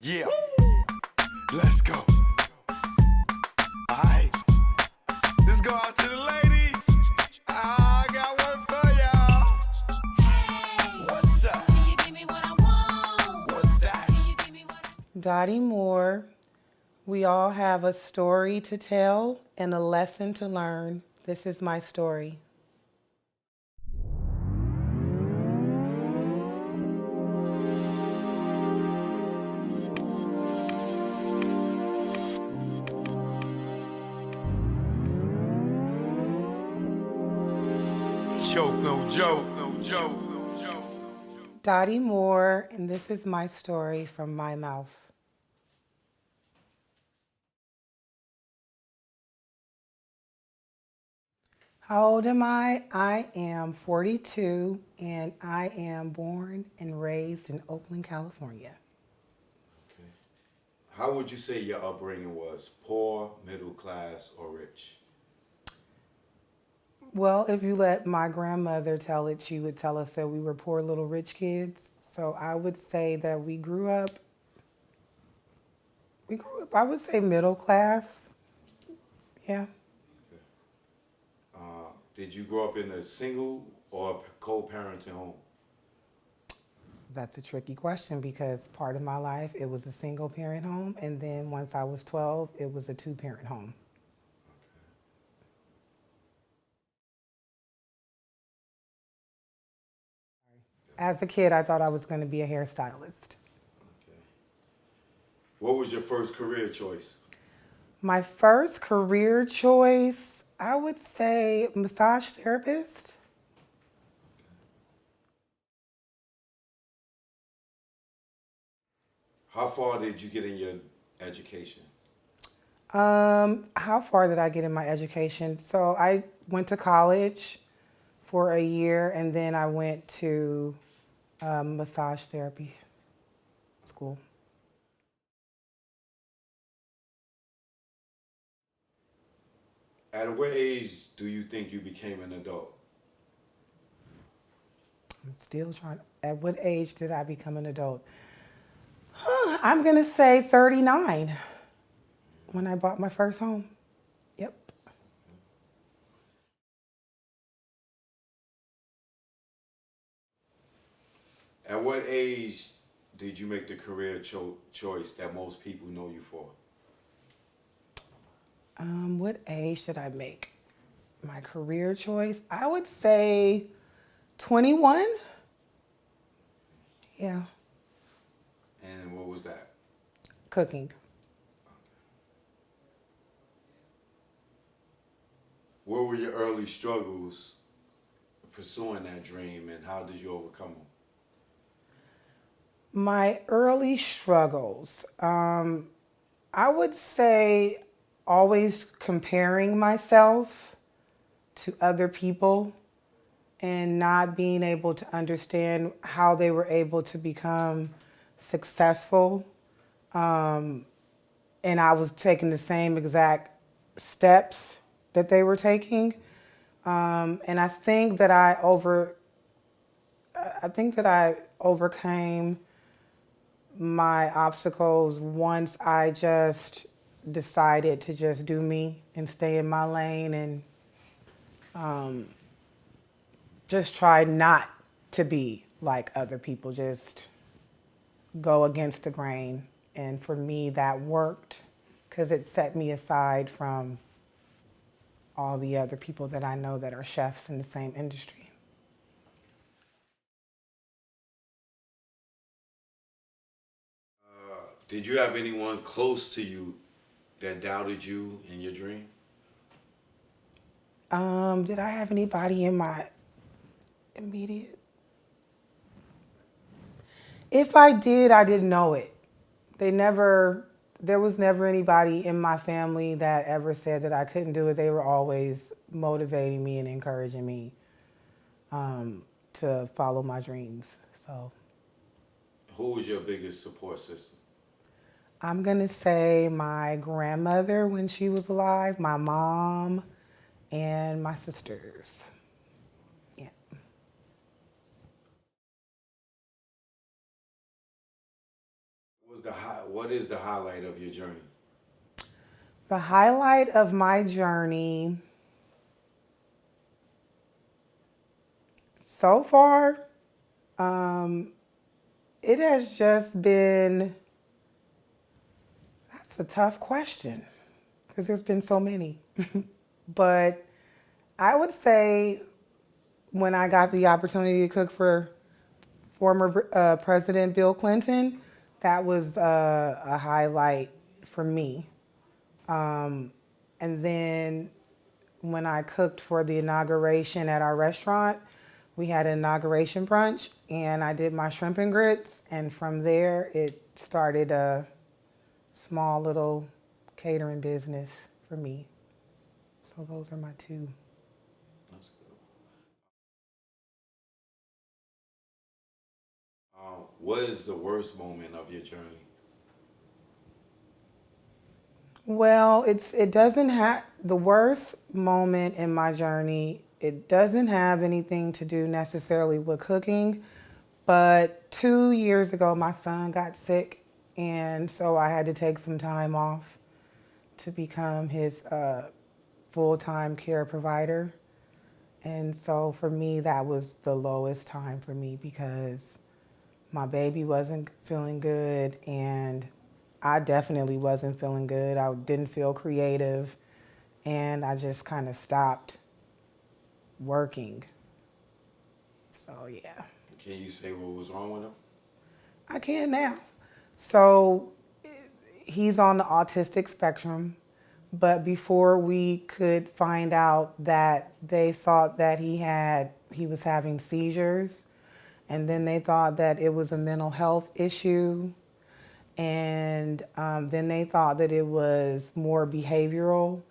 Yeah, let's go. Alright, let's go out to the ladies. I got one for y'all. Hey, what's up? Can you give me what I want? What's that? Can you give me what I... Dottie Moore, we all have a story to tell and a lesson to learn. This is my story. Joke, no joke, no joke, no joke. Dottie Moore, and this is my story from my mouth. How old am I? I am 42, and I am born and raised in Oakland, California. Okay. How would you say your upbringing was? Poor, middle class, or rich? Well, if you let my grandmother tell it, she would tell us that we were poor little rich kids. So I would say that we grew up, I would say middle class. Yeah. Did you grow up in a single or co-parenting home? That's a tricky question because part of my life it was a single parent home, and then once I was 12, it was a two-parent home. As a kid, I thought I was going to be a hairstylist. Okay. What was your first career choice? My first career choice, I would say massage therapist. How far did you get in your education? How far did I get in my education? So I went to college for a year, and then I went to massage therapy school. At what age do you think you became an adult? I'm still trying. At what age did I become an adult? I'm going to say 39 when I bought my first home. Yep. At what age did you make the career choice that most people know you for? What age did I make my career choice? I would say 21. Yeah, And what was that? cooking. What were your early struggles pursuing that dream, and how did you overcome them? My early struggles. I would say always comparing myself to other people and not being able to understand how they were able to become successful. And I was taking the same exact steps that they were taking. And I think that I overcame my obstacles once I just decided to just do me and stay in my lane and just try not to be like other people, just go against the grain. And for me, that worked because it set me aside from all the other people that I know that are chefs in the same industry. Did you have anyone close to you that doubted you in your dream? Did I have anybody in my immediate? If I did, I didn't know it. There was never anybody in my family that ever said that I couldn't do it. They were always motivating me and encouraging me to follow my dreams. So Who was your biggest support system? I'm going to say my grandmother when she was alive, my mom, and my sisters. Yeah. What is the highlight of your journey? The highlight of my journey so far, it has just been, that's a tough question because there's been so many. But I would say when I got the opportunity to cook for former President Bill Clinton, that was a highlight for me. And then when I cooked for the inauguration at our restaurant, we had an inauguration brunch and I did my shrimp and grits. And from there, it started a small little catering business for me. So those are my two. That's good. What is the worst moment of your journey? Well, it doesn't have the worst moment in my journey. It doesn't have anything to do necessarily with cooking, but 2 years ago my son got sick, and so I had to take some time off to become his full-time care provider. And so for me, that was the lowest time for me because my baby wasn't feeling good and I definitely wasn't feeling good. I didn't feel creative and I just kind of stopped working. So yeah, Can you say what was wrong with him? I can now. So he's on the autistic spectrum, but before we could find out that they thought that he was having seizures, and then they thought that it was a mental health issue, and then they thought that it was more behavioral.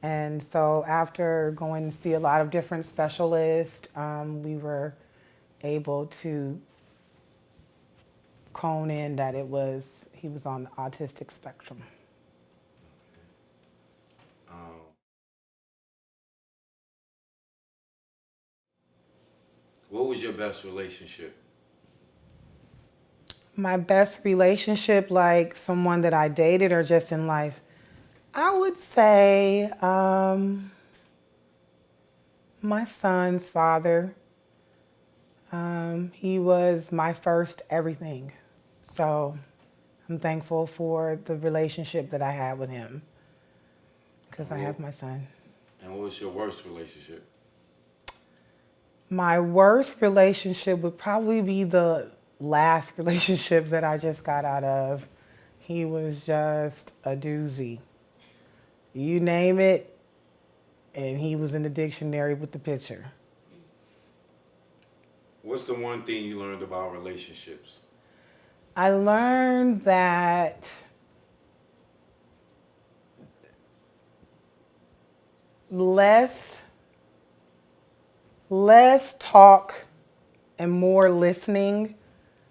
And so after going to see a lot of different specialists, we were able to hone in that he was on the autistic spectrum. Um, what was your best relationship? My best relationship, like someone that I dated or just in life, I would say my son's father. He was my first everything. So I'm thankful for the relationship that I had with him because I have my son. And what was your worst relationship? My worst relationship would probably be the last relationship that I just got out of. He was just a doozy. You name it, and he was in the dictionary with the picture. What's the one thing you learned about relationships? I learned that less talk and more listening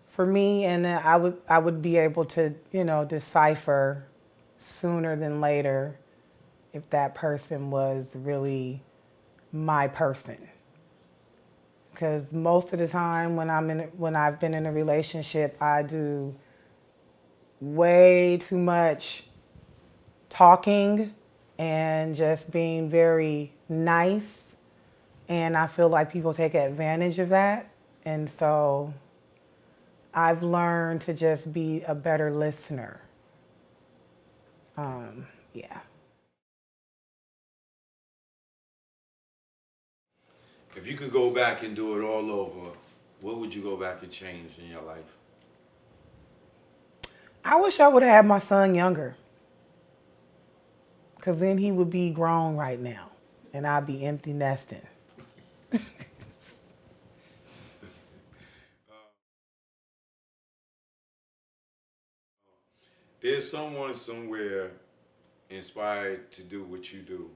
for me, and then I would be able to, decipher sooner than later if that person was really my person. Because most of the time when I've been in a relationship, I do way too much talking and just being very nice, and I feel like people take advantage of that. And so I've learned to just be a better listener. Yeah. If you could go back and do it all over, what would you go back and change in your life? I wish I would have had my son younger, because then he would be grown right now, and I'd be empty nesting. There's someone somewhere inspired to do what you do,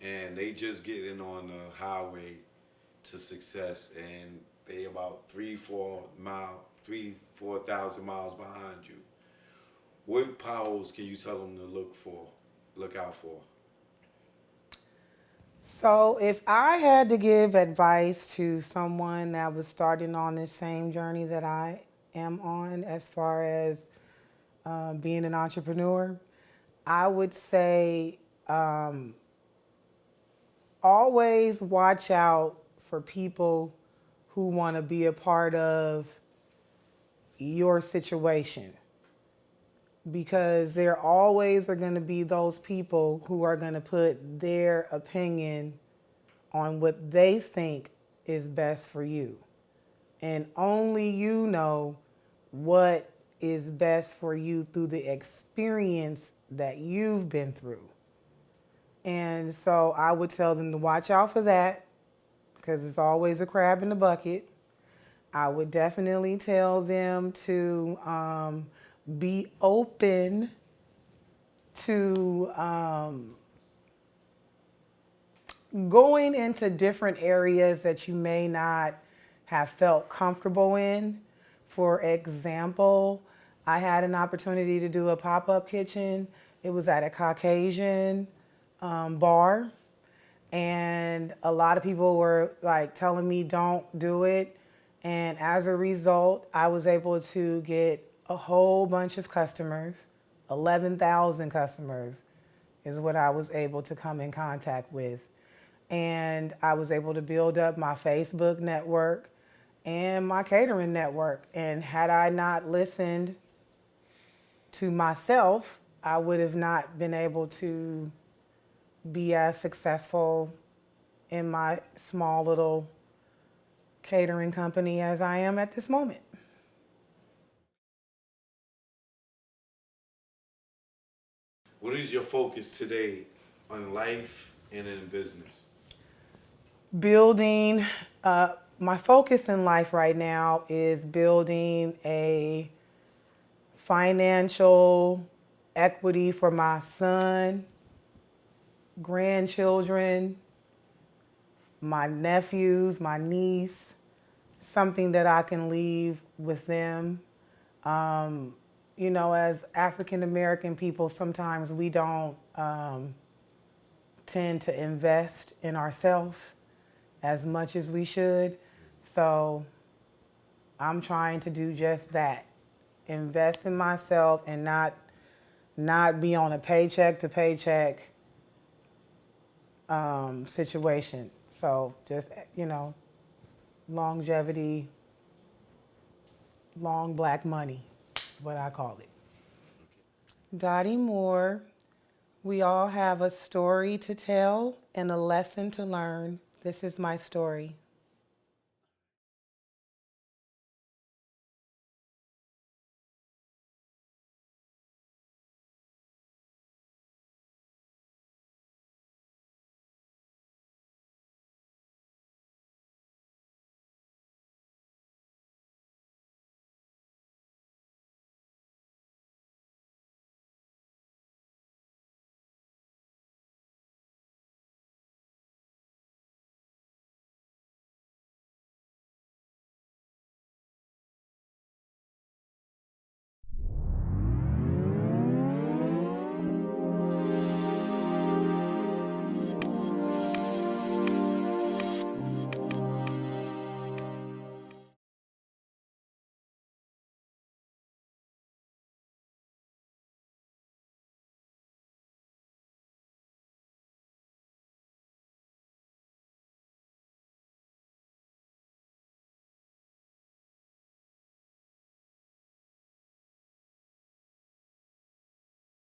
and they just getting on the highway to success, and they about 4,000 miles behind you. What powers can you tell them to look out for? So, if I had to give advice to someone that was starting on the same journey that I am on, as far as being an entrepreneur, I would say always watch out for people who want to be a part of your situation, because there always are going to be those people who are going to put their opinion on what they think is best for you. And only you know what is best for you through the experience that you've been through. And so I would tell them to watch out for that, because it's always a crab in the bucket. I would definitely tell them to be open to going into different areas that you may not have felt comfortable in. For example, I had an opportunity to do a pop-up kitchen. It was at a Caucasian bar, and a lot of people were like telling me don't do it. And as a result, I was able to get a whole bunch of customers. 11,000 customers is what I was able to come in contact with. And I was able to build up my Facebook network and my catering network. And had I not listened to myself, I would have not been able to be as successful in my small little catering company as I am at this moment. What is your focus today on life and in business? Building, my focus in life right now is building a financial equity for my son, grandchildren, my nephews, my niece, something that I can leave with them. You know, as African American people, sometimes we don't tend to invest in ourselves as much as we should. So I'm trying to do just that. Invest in myself and not be on a paycheck to paycheck situation. So just, you know, longevity, long black money is what I call it. Dottie Moore, we all have a story to tell and a lesson to learn. This is my story.